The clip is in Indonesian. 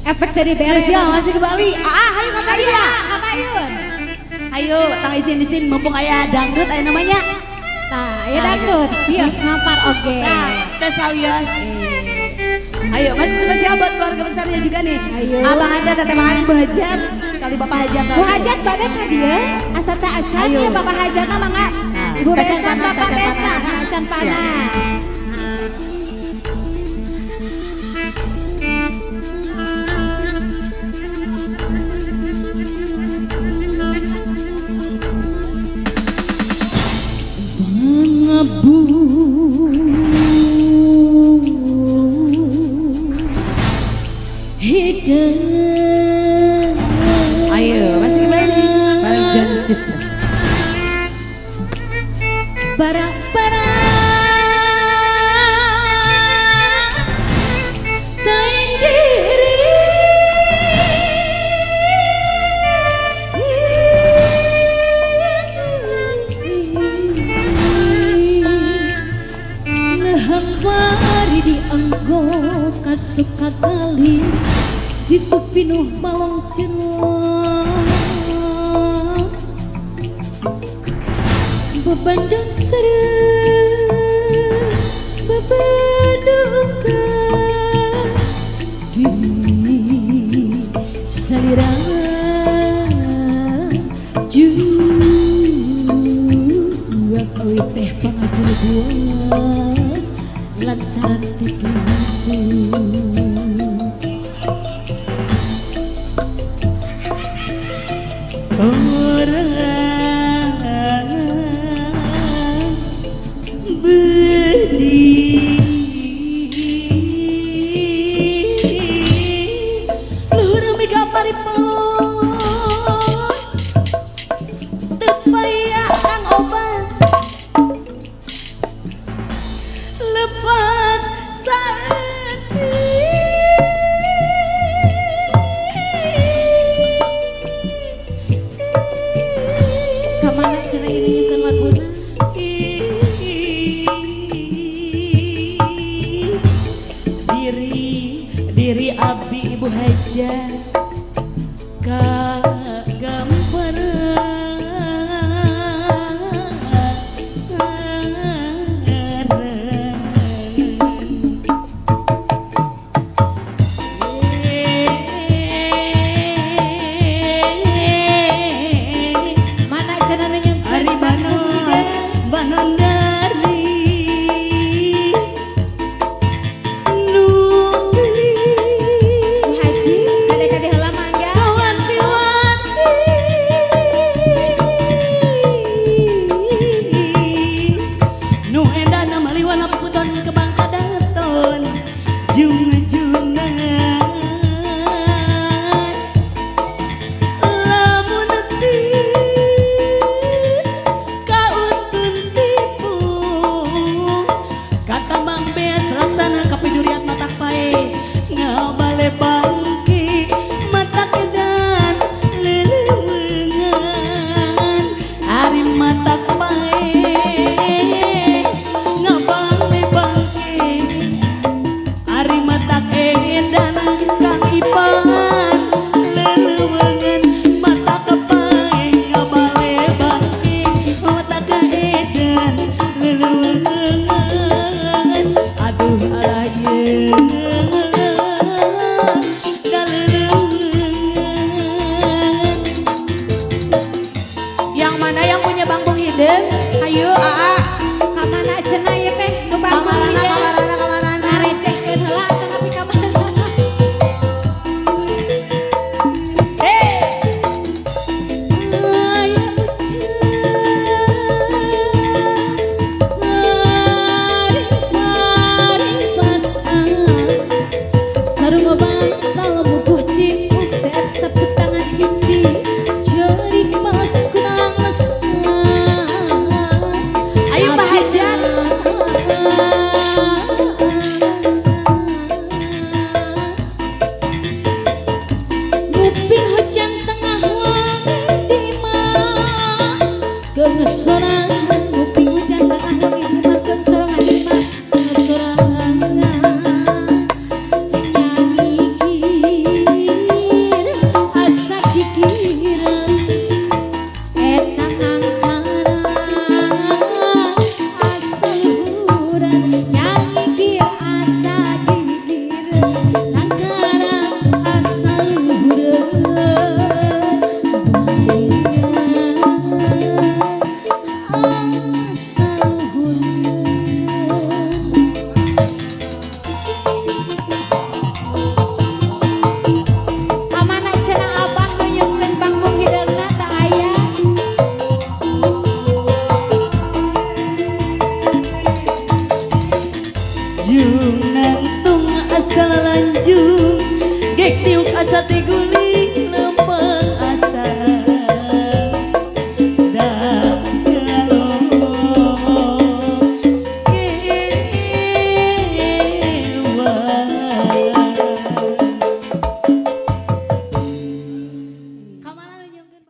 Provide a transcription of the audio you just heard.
Efek dari beres. Spesial masih ke Bali. Ayo Kak Maria. Kamayun. Ayo, tang izin mumpung aya dangdut aya namanya. Nah, ya dangdut. Bios ngampar oke. Nah, tes sawios. Ayo, masih spesial buat keluarga besarnya juga nih. Ayo. Abang Anda, Teteh Mang Ibu Hajat, kali Bapak Hajat. Bu Hajat badan tadi ya. Asal tak acan Ayo. ya Bapak Hajat mah enggak. Ibu Tacan Besan panas, Bapak tacan Besan panas. acan panas. Mengabu hidup. Ayo, masih kembali bareng John Sister. Barang-barang taing diri lehampari di anggo kasuka kali situ pinuh malong cerah bebandang seru bebeduka diri salira juga awi teh pangajul buah lantaran tikiku Kamana cenah ini nyukeun laguna diri abdi Ibu Hajat kagambar mana cenah nu nyukeun Ari Banon dari Nungli Bu Haji kade-kade heula mangga wanti-wanti nu endana maliwan puton ke Bangka Daton jeung